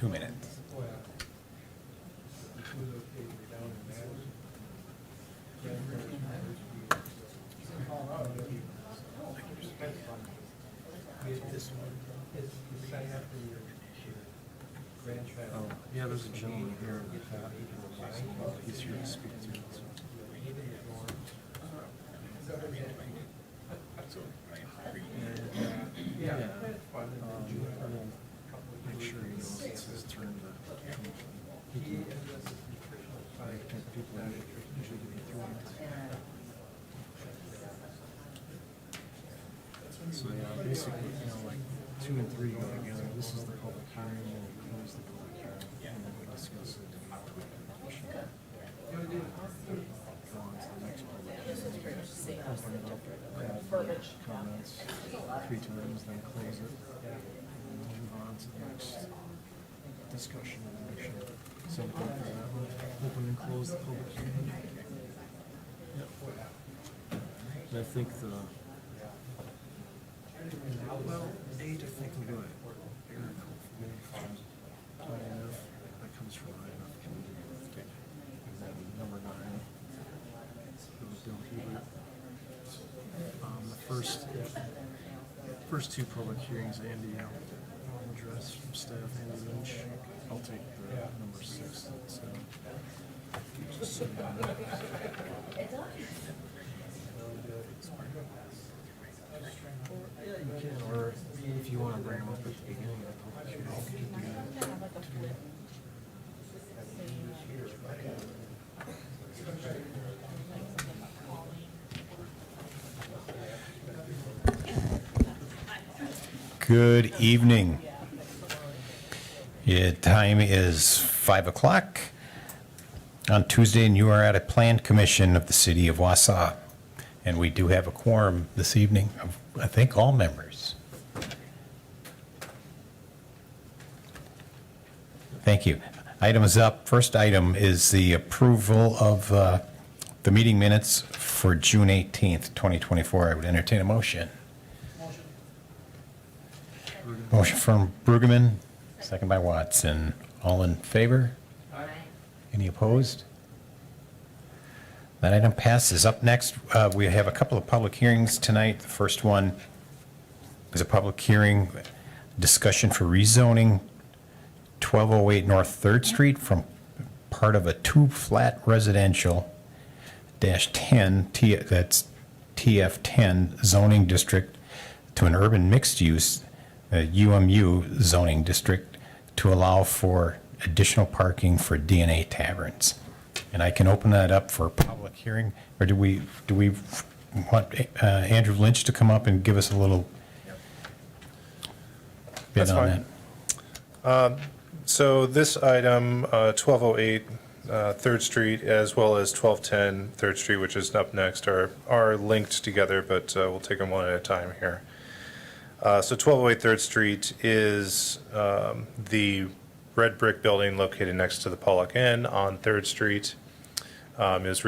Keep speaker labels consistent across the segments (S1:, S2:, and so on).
S1: 2 minutes.
S2: Oh, yeah, there's a gentleman here. He's here to speak to us. Yeah. Make sure he knows it's his turn to come. People usually give you 3 minutes. So yeah, basically, like 2 and 3 go together. This is the public hearing, and we close the public hearing, and then we discuss it. Go on to the next public hearing. Open it up, have comments 3 times, then close it. And then move on to the next discussion and motion. Same thing for that one. Open and close the public hearing. Yep. And I think well, 8, I think we got Eric Hoffman from INF. That comes from INF committee. And then number 9, Bill Hubert. The first 2 public hearings, Andy will address from staff, Andy Lynch. I'll take the number 6. Just so you know. Yeah, you can, or if you want to bring them up at the beginning of the public hearing, you can do that.
S1: Good evening. Time is 5 o'clock on Tuesday, and you are at a planned commission of the city of Wausau. And we do have a quorum this evening of, I think, all members. Thank you. Items up. First item is the approval of the meeting minutes for June 18th, 2024. I would entertain a motion. Motion from Brueggemann, second by Watson. All in favor? Aye. Any opposed? That item passes. Up next, we have a couple of public hearings tonight. The first one is a public hearing discussion for rezoning 1208 North 3rd Street from part of a 2-flat residential -10, that's TF10 zoning district, to an urban mixed use UMU zoning district to allow for additional parking for DNA taverns. And I can open that up for public hearing, or do we want Andrew Lynch to come up and give us a little bit
S3: That's
S1: on
S3: fine.
S1: that?
S3: So this item, 1208 3rd Street, as well as 1210 3rd Street, which is up next, are linked together, but we'll take them one at a time here. So 1208 3rd Street is the red brick building located next to the Pollock Inn on 3rd Street. It was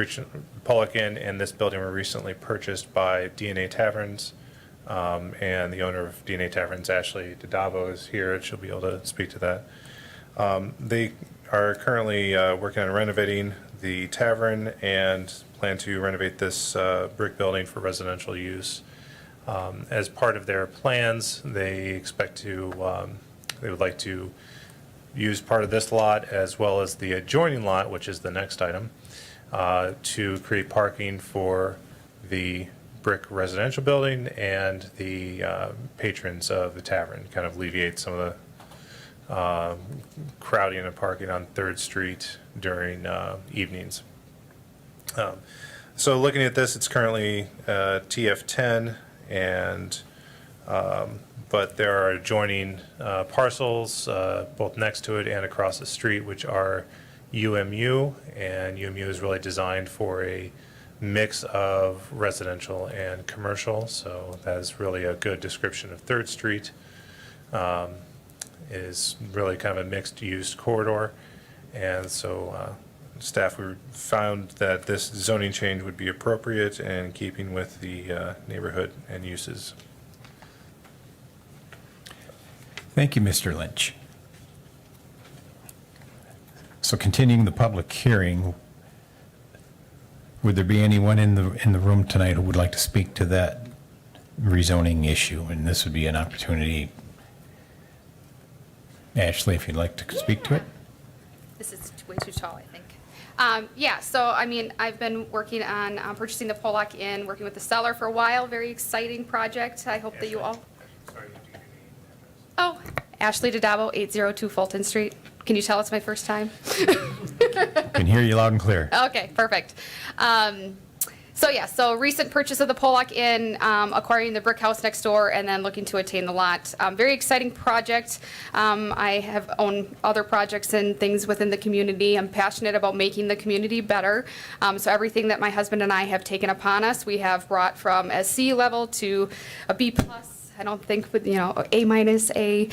S3: Pollock Inn and this building were recently purchased by DNA Taverns. And the owner of DNA Taverns, Ashley Dadavo, is here, and she'll be able to speak to that. They are currently working on renovating the tavern and plan to renovate this brick building for residential use. As part of their plans, they expect to, they would like to use part of this lot as well as the adjoining lot, which is the next item, to create parking for the brick residential building and the patrons of the tavern, kind of alleviate some of the crowding and parking on 3rd Street during evenings. So looking at this, it's currently TF10, and but there are adjoining parcels both next to it and across the street, which are UMU, and UMU is really designed for a mix of residential and commercial, so that is really a good description of 3rd Street. Is really kind of a mixed-use corridor, and so staff found that this zoning change would be appropriate and in keeping with the neighborhood and uses.
S1: Thank you, Mr. Lynch. So continuing the public hearing, would there be anyone in the room tonight who would like to speak to that rezoning issue? And this would be an opportunity. Ashley, if you'd like to speak to it?
S4: This is way too tall, I think. Yeah, so I mean, I've been working on purchasing the Pollock Inn, working with the seller for a while. Very exciting project. I hope that you all.
S3: Sorry, you have to give your name and address.
S4: Oh, Ashley Dadabo, 802 Fulton Street. Can you tell it's my first time?
S1: Can hear you loud and clear.
S4: Okay, perfect. So recent purchase of the Pollock Inn, acquiring the brick house next door, and then looking to attain the lot. Very exciting project. I have owned other projects and things within the community. I'm passionate about making the community better. So everything that my husband and I have taken upon us, we have brought from a C level to a B plus. I don't think with, A minus, A,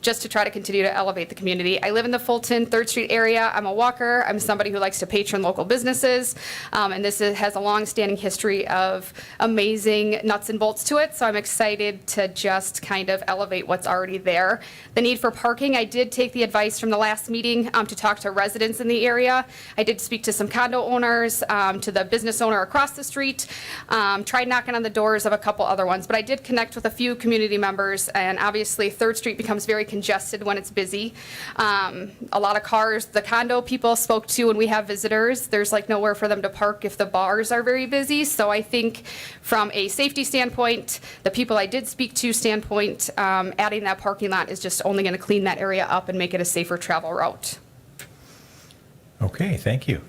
S4: just to try to continue to elevate the community. I live in the Fulton 3rd Street area. I'm a walker. I'm somebody who likes to patron local businesses. And this has a long-standing history of amazing nuts and bolts to it. So I'm excited to just kind of elevate what's already there. The need for parking, I did take the advice from the last meeting to talk to residents in the area. I did speak to some condo owners, to the business owner across the street, tried knocking on the doors of a couple other ones, but I did connect with a few community members, and obviously 3rd Street becomes very congested when it's busy. A lot of cars, the condo people spoke to when we have visitors, there's like nowhere for them to park if the bars are very busy. So I think from a safety standpoint, the people I did speak to standpoint, adding that parking lot is just only going to clean that area up and make it a safer travel route.
S1: Okay, thank you.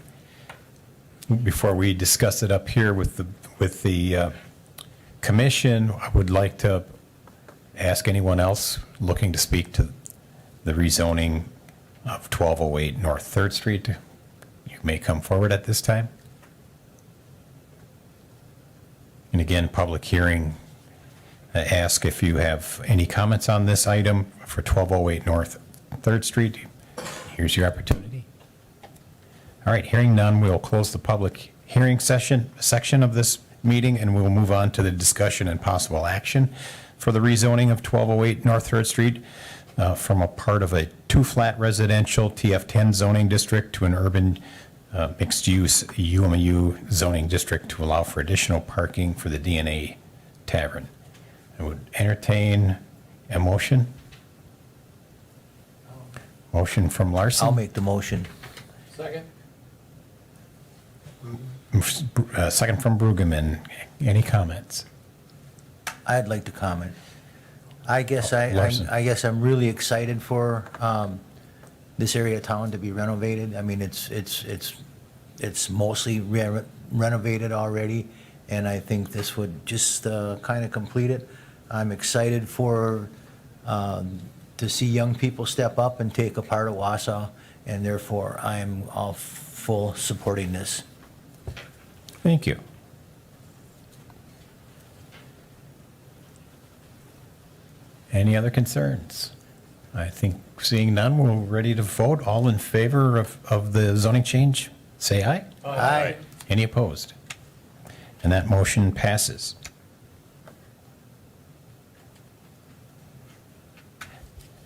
S1: Before we discuss it up here with the commission, I would like to ask anyone else looking to speak to the rezoning of 1208 North 3rd Street. You may come forward at this time. And again, public hearing, ask if you have any comments on this item for 1208 North 3rd Street. Here's your opportunity. All right, hearing none, we'll close the public hearing section of this meeting, and we'll move on to the discussion and possible action for the rezoning of 1208 North 3rd Street from a part of a 2-flat residential TF10 zoning district to an urban mixed-use UMU zoning district to allow for additional parking for the DNA Tavern. I would entertain a motion. Motion from Larson.
S5: I'll make the motion.
S2: Second?
S1: Second from Brueggemann. Any comments?
S5: I'd like to comment. I guess
S1: Larson.
S5: I guess I'm really excited for this area of town to be renovated. I mean, it's mostly renovated already, and I think this would just kind of complete it. I'm excited to see young people step up and take a part of Wausau, and therefore I'm all full supporting this.
S1: Thank you. Any other concerns? I think seeing none, we're ready to vote. All in favor of the zoning change, say aye.
S5: Aye.
S1: Any opposed? And that motion passes.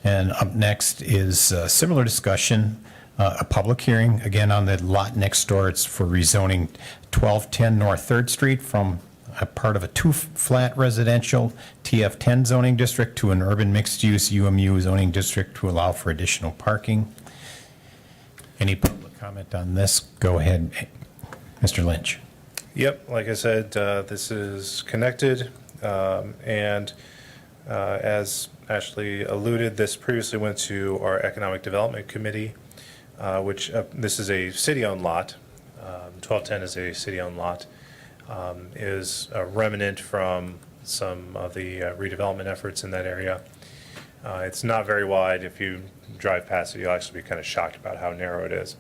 S1: And up next is similar discussion, a public hearing, again on the lot next door. It's for rezoning 1210 North 3rd Street from a part of a 2-flat residential TF10 zoning district to an urban mixed-use UMU zoning district to allow for additional parking. Any public comment on this? Go ahead, Mr. Lynch.
S3: Yep, like I said, this is connected, and as Ashley alluded, this previously went to our Economic Development Committee, which this is a city-owned lot. 1210 is a city-owned lot, is a remnant from some of the redevelopment efforts in that area. It's not very wide. If you drive past it, you'll actually be kind of shocked about how narrow it is.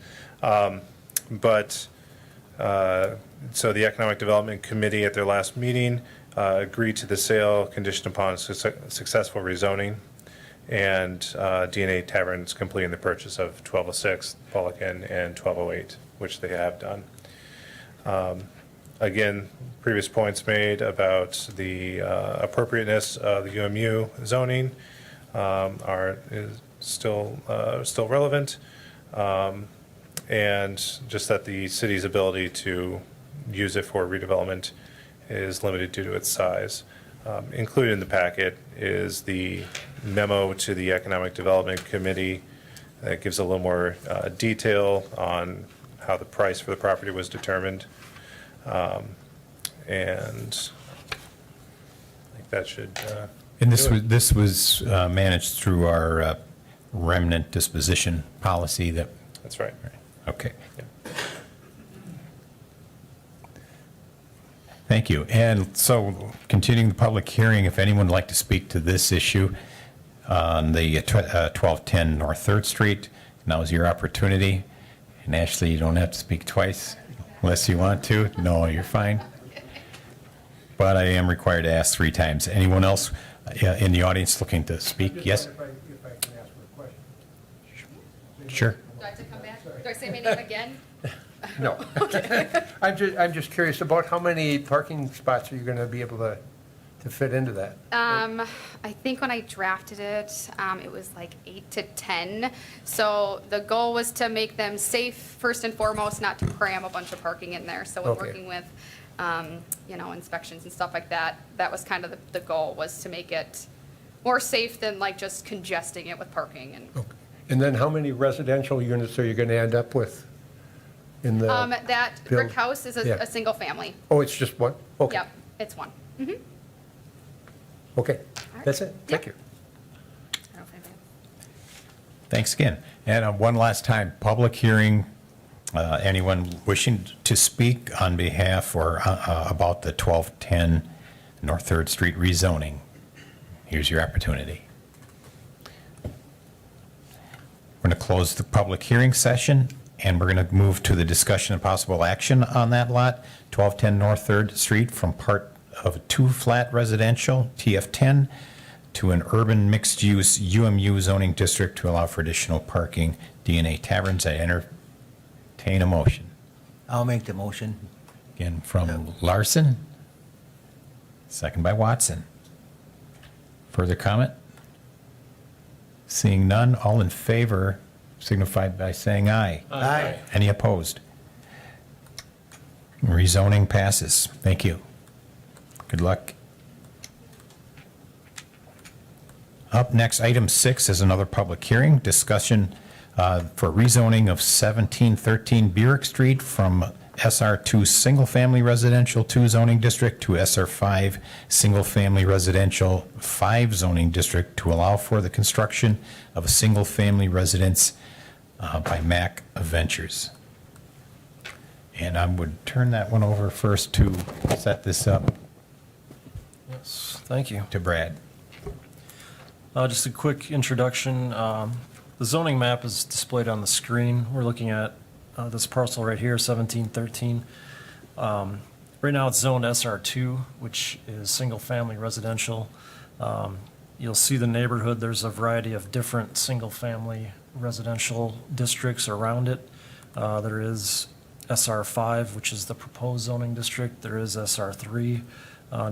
S3: So the Economic Development Committee at their last meeting agreed to the sale conditioned upon successful rezoning, and DNA Tavern's completing the purchase of 1206 Pollock Inn and 1208, which they have done. Again, previous points made about the appropriateness of the UMU zoning is still relevant. And just that the city's ability to use it for redevelopment is limited due to its size. Included in the packet is the memo to the Economic Development Committee that gives a little more detail on how the price for the property was determined. And I think that should.
S1: And this
S3: do
S1: was,
S3: it.
S1: this was managed through our remnant disposition policy that,
S3: That's right.
S1: okay.
S3: Yeah.
S1: Thank you. And so continuing the public hearing, if anyone would like to speak to this issue on the 1210 North 3rd Street, now is your opportunity. And Ashley, you don't have to speak twice unless you want to. No, you're fine. But I am required to ask 3 times. Anyone else in the audience looking to speak? Yes?
S6: If I can ask for a question.
S1: Sure.
S4: Do I have to come back? Do I say my name again?
S6: No. I'm just curious about how many parking spots are you going to be able to fit into that?
S4: I think when I drafted it, it was like 8 to 10. So the goal was to make them safe first and foremost, not to cram a bunch of parking in there. So when
S6: Okay.
S4: working with, inspections and stuff like that, that was kind of the goal, was to make it more safe than like just congesting it with parking. And
S6: And then how many residential units are you going to end up with in the?
S4: that
S6: build-
S4: brick house is
S6: Yeah.
S4: a single family.
S6: Oh, it's just one? Okay.
S4: Yep, it's one.
S6: Okay, that's it. Thank you.
S4: I don't know if anybody-
S1: Thanks again. And one last time, public hearing, anyone wishing to speak on behalf or about the 1210 North 3rd Street rezoning, here's your opportunity. We're going to close the public hearing session, and we're going to move to the discussion of possible action on that lot, 1210 North 3rd Street, from part of a 2-flat residential, TF10, to an urban mixed-use UMU zoning district to allow for additional parking, DNA Taverns. I entertain a motion.
S5: I'll make the motion.
S1: Again, from Larson, second by Watson. Further comment? Seeing none, all in favor signify by saying aye.
S5: Aye.
S1: Any opposed? Rezoning passes. Thank you. Good luck. Up next, item 6 is another public hearing, discussion for rezoning of 1713 Burek Street from SR2 Single Family Residential 2 zoning district to SR5 Single Family Residential 5 zoning district to allow for the construction of a single family residence by Mac Ventures. And I would turn that one over first to set this up
S2: Yes, thank you.
S1: to Brad.
S2: Just a quick introduction. The zoning map is displayed on the screen. We're looking at this parcel right here, 1713. Right now, it's zoned SR2, which is single-family residential. You'll see the neighborhood. There's a variety of different single-family residential districts around it. There is SR5, which is the proposed zoning district. There is SR3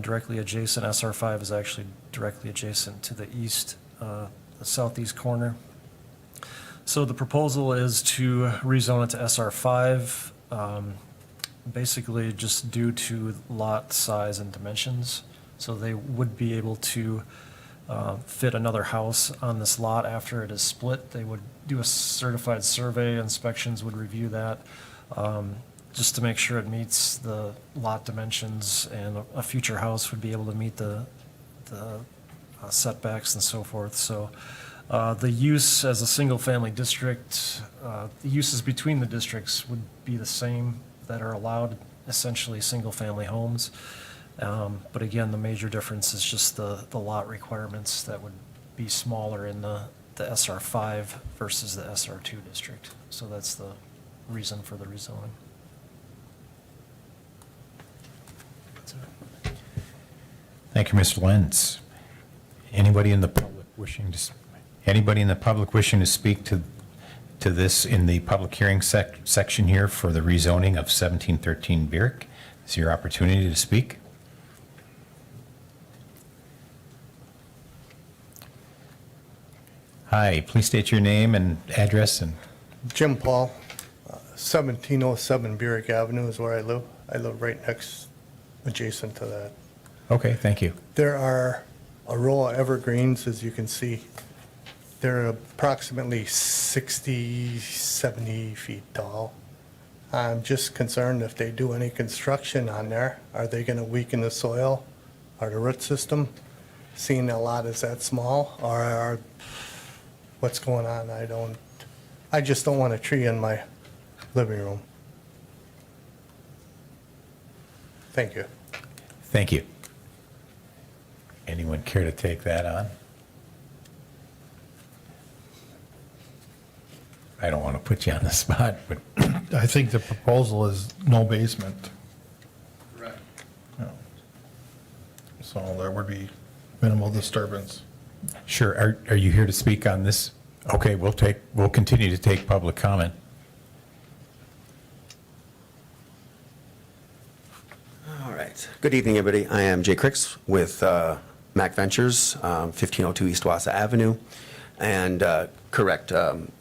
S2: directly adjacent. SR5 is actually directly adjacent to the east, the southeast corner. So the proposal is to rezone it to SR5, basically just due to lot size and dimensions. So they would be able to fit another house on this lot after it is split. They would do a certified survey, inspections would review that, just to make sure it meets the lot dimensions, and a future house would be able to meet the setbacks and so forth. So the use as a single-family district, the uses between the districts would be the same that are allowed, essentially single-family homes. But again, the major difference is just the lot requirements that would be smaller in the SR5 versus the SR2 district. So that's the reason for the rezoning. That's it.
S1: Thank you, Mr. Lenz. Anybody in the public wishing to speak to this in the public hearing section here for the rezoning of 1713 Burek? This is your opportunity to speak. Hi, please state your name and address and
S2: Jim Paul, 1707 Burrick Avenue is where I live. I live right next, adjacent to that.
S1: Okay, thank you.
S2: There are a row of evergreens, as you can see. They're approximately 60, 70 feet tall. I'm just concerned if they do any construction on there, are they going to weaken the soil or the root system? Seeing a lot is that small, or what's going on? I just don't want a tree in my living room. Thank you.
S1: Thank you. Anyone care to take that on? I don't want to put you on the spot, but
S7: I think the proposal is no basement.
S8: Correct.
S7: So there would be minimal disturbance.
S1: sure. Are you here to speak on this? Okay, we'll continue to take public comment.
S8: All right. Good evening, everybody. I am Jay Cricks with Mac Ventures, 1502 East Wausau Avenue. And correct,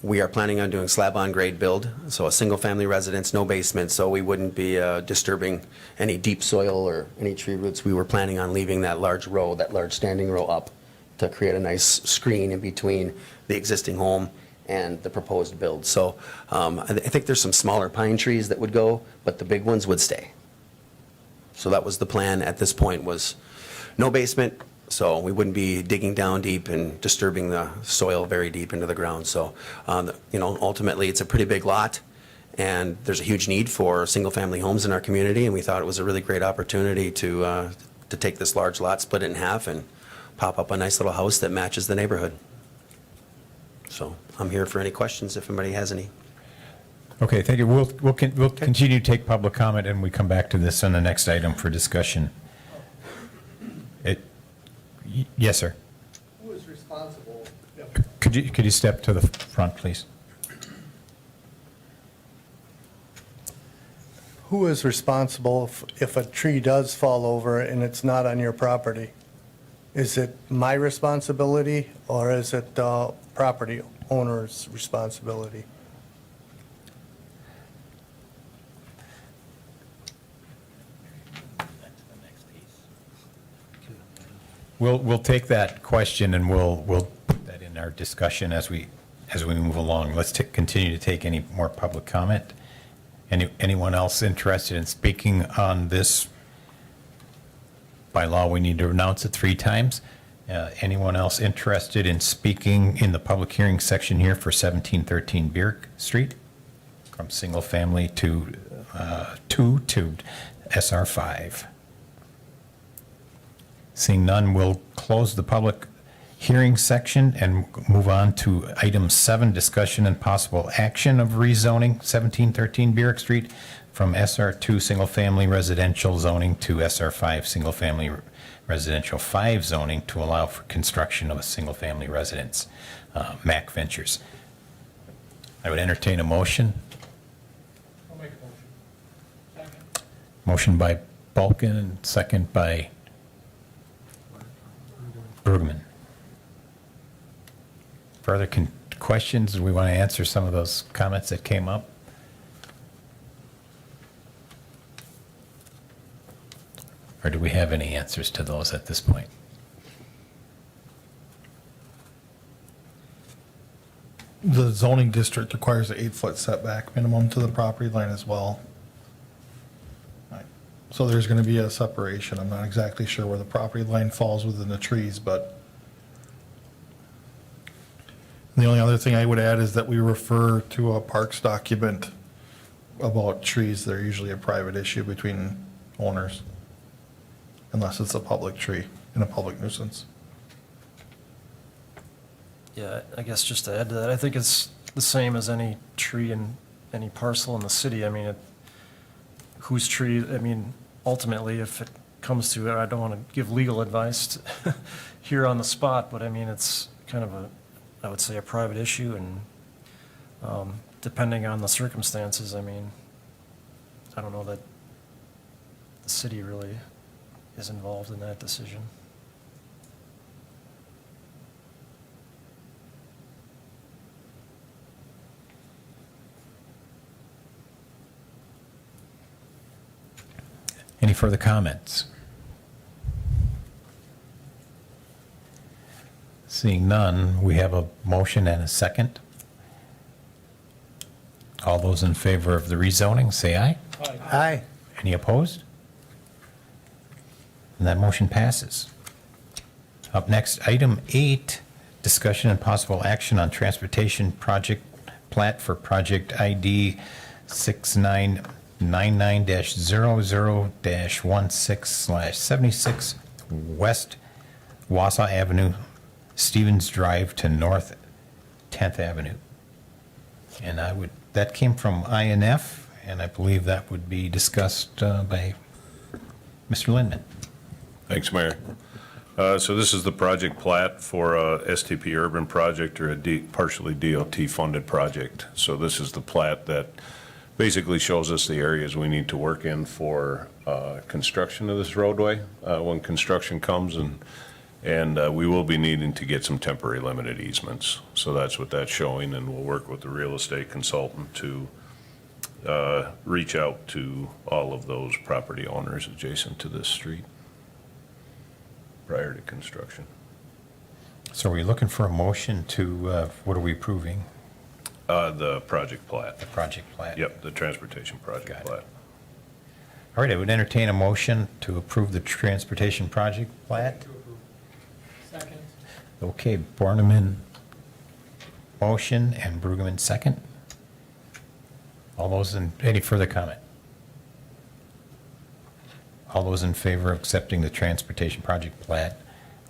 S8: we are planning on doing slab-on-grade build, so a single-family residence, no basement, so we wouldn't be disturbing any deep soil or any tree roots. We were planning on leaving that large row, that large standing row up to create a nice screen in between the existing home and the proposed build. So I think there's some smaller pine trees that would go, but the big ones would stay. So that was the plan at this point, was no basement, so we wouldn't be digging down deep and disturbing the soil very deep into the ground. So, ultimately, it's a pretty big lot, and there's a huge need for single-family homes in our community, and we thought it was a really great opportunity to take this large lot, split it in half, and pop up a nice little house that matches the neighborhood. So I'm here for any questions if anybody has any.
S1: Okay, thank you. We'll continue to take public comment, and we come back to this on the next item for discussion. Yes, sir.
S2: Who is responsible?
S1: Could you step to the front, please?
S2: Who is responsible if a tree does fall over and it's not on your property? Is it my responsibility, or is it the property owner's responsibility?
S1: We'll take that question, and we'll put that in our discussion as we move along. Let's continue to take any more public comment. Anyone else interested in speaking on this? By law, we need to announce it 3 times. Anyone else interested in speaking in the public hearing section here for 1713 Bierk Street? From single family to 2 to SR5. Seeing none, we'll close the public hearing section and move on to item 7, discussion and possible action of rezoning 1713 Bierk Street from SR2 single family residential zoning to SR5 single family residential 5 zoning to allow for construction of a single family residence. Mac Ventures. I would entertain a motion.
S7: I'll make a motion.
S1: Motion by Balkin and second by Bergman. Further questions? We want to answer some of those comments that came up. Or do we have any answers to those at this point?
S7: The zoning district requires an 8-foot setback minimum to the property line as well. Right. So there's going to be a separation. I'm not exactly sure where the property line falls within the trees, but the only other thing I would add is that we refer to a parks document about trees. They're usually a private issue between owners, unless it's a public tree and a public nuisance.
S9: Yeah, I guess just to add to that, I think it's the same as any tree in any parcel in the city. I mean, whose tree, I mean, ultimately, if it comes to it, I don't want to give legal advice here on the spot, but I mean, it's kind of I would say a private issue, and depending on the circumstances, I mean, I don't know that the city really is involved in that decision.
S1: Any further comments? Seeing none, we have a motion and a second. All those in favor of the rezoning, say aye.
S5: Aye.
S1: Any opposed? And that motion passes. Up next, item 8, discussion and possible action on transportation project plat for project ID 6999-00-16/76 West Wausau Avenue, Stevens Drive to North 10th Avenue. And that came from INF, and I believe that would be discussed by Mr. Lindman.
S10: Thanks, Mayor. So this is the project plat for a STP urban project or a partially DOT-funded project. So this is the plat that basically shows us the areas we need to work in for construction of this roadway when construction comes, and we will be needing to get some temporary limited easements. So that's what that's showing, and we'll work with the real estate consultant to reach out to all of those property owners adjacent to this street prior to construction.
S1: So are we looking for a motion to, what are we approving?
S10: The project plat.
S1: The project plat?
S10: Yep, the transportation
S1: Got
S10: project
S1: it.
S10: plat.
S1: All right, I would entertain a motion to approve the transportation project plat.
S2: Second.
S1: Okay, Borneman motion and Brueggemann second. All those any further comment? All those in favor of accepting the transportation project plat,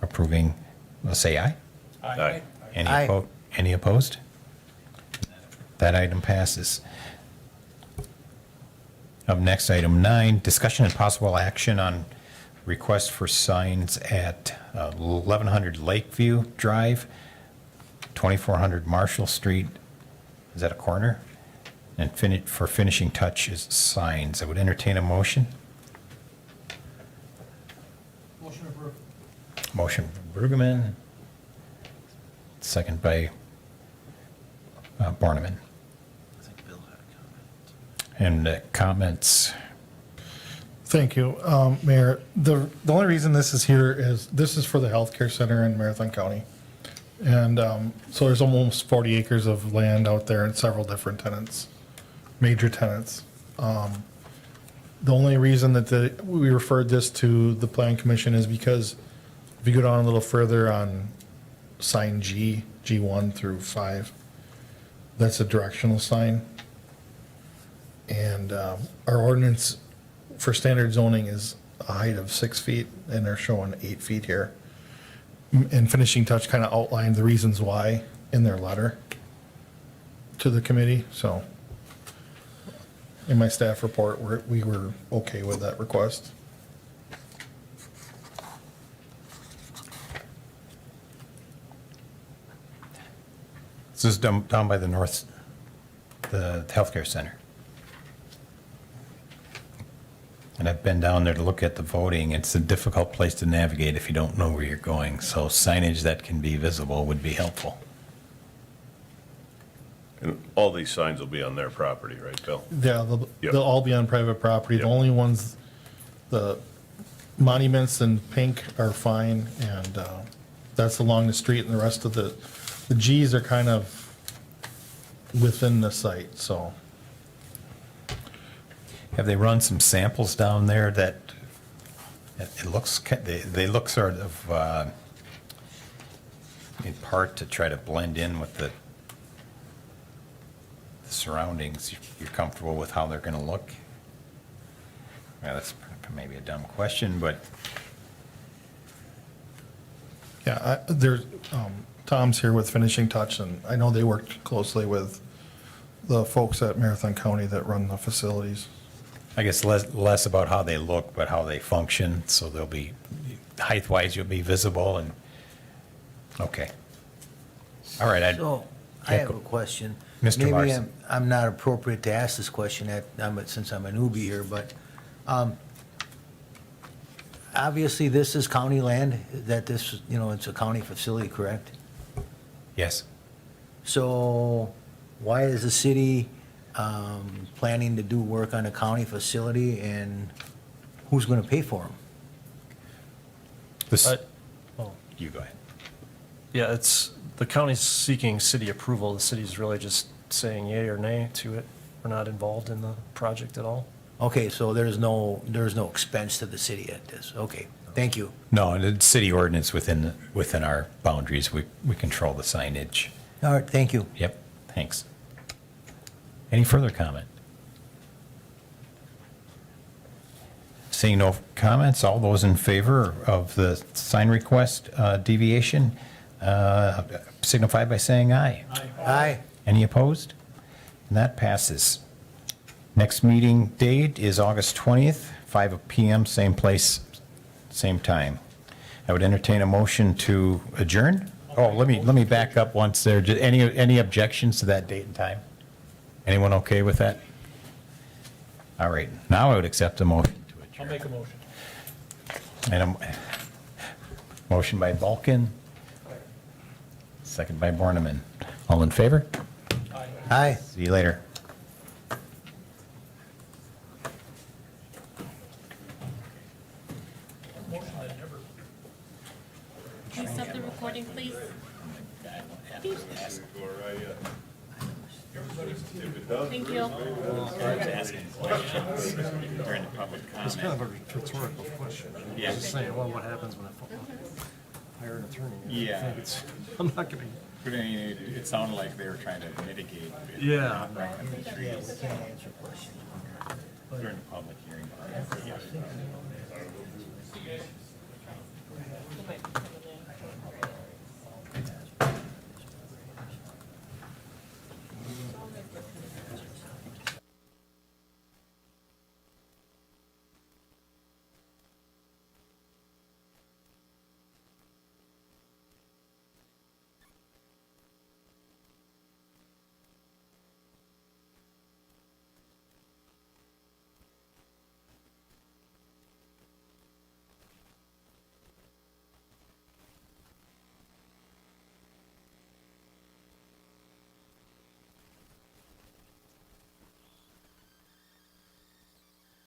S1: approving, will say aye.
S10: Aye.
S5: Aye.
S1: Any opposed? That item passes. Up next, item 9, discussion and possible action on request for signs at 1100 Lakeview Drive, 2400 Marshall Street. Is that a corner? And for finishing touches signs. I would entertain a motion.
S2: Motion approved.
S1: Motion from Brueggemann, second by Borneman. And comments.
S7: Thank you, Mayor. The only reason this is here is, this is for the healthcare center in Marathon County. And so there's almost 40 acres of land out there and several different tenants, major tenants. The only reason that we referred this to the plan commission is because if you go down a little further on sign G, G1 through 5, that's a directional sign. And our ordinance for standard zoning is a height of 6 feet, and they're showing 8 feet here. And Finishing Touch kind of outlined the reasons why in their letter to the committee, so in my staff report, we were okay with that request.
S1: This is down by the north, the healthcare center. And I've been down there to look at the voting. It's a difficult place to navigate if you don't know where you're going. So signage that can be visible would be helpful.
S10: And all these signs will be on their property, right, Bill?
S7: Yeah,
S10: Yep.
S7: they'll all be on private property. The
S10: Yep.
S7: only ones, the monuments in pink are fine, and that's along the street, and the rest of the Gs are kind of within the site, so.
S1: Have they run some samples down there that it looks, they look sort of, in part to try to blend in with the surroundings? You're comfortable with how they're going to look? Yeah, that's maybe a dumb question, but
S7: Yeah, there's, Tom's here with Finishing Touch, and I know they worked closely with the folks at Marathon County that run the facilities.
S1: I guess less about how they look, but how they function, so they'll be, height-wise, you'll be visible and, okay. All right,
S5: So, I have a question.
S1: Mr.
S5: Maybe
S1: Larson.
S5: I'm not appropriate to ask this question since I'm a newbie here, but obviously this is county land, that this, it's a county facility, correct?
S1: yes.
S5: So why is the city planning to do work on a county facility, and who's going to pay for them?
S1: This,
S9: Oh,
S1: you go ahead.
S9: yeah, it's, the county's seeking city approval. The city's really just saying yay or nay to it. We're not involved in the project at all.
S5: Okay, so there's no expense to the city at this. Okay, thank you.
S1: No, the city ordinance within our boundaries, we control the signage.
S5: All right, thank you.
S1: Yep, thanks. Any further comment? Seeing no comments, all those in favor of the sign request deviation signify by saying aye.
S5: Aye.
S1: Any opposed? And that passes. Next meeting date is August 20th, 5 PM, same place, same time. I would entertain a motion to adjourn. Oh, let me back up once there. Any objections to that date and time? Anyone okay with that? All right, now I would accept a motion to adjourn.
S6: I'll make a motion.
S1: And a motion by Balkin, second by Borneman. All in favor?
S5: Aye.
S1: See you later.
S11: Can you stop the recording, please? Thank you.
S9: It's kind of a rhetorical question. Yeah. Just saying, well, what happens when I hire an attorney?
S1: Yeah.
S9: I think it's, I'm not gonna,
S1: But it sounded like they were trying to mitigate.
S9: yeah.
S1: During the public hearing.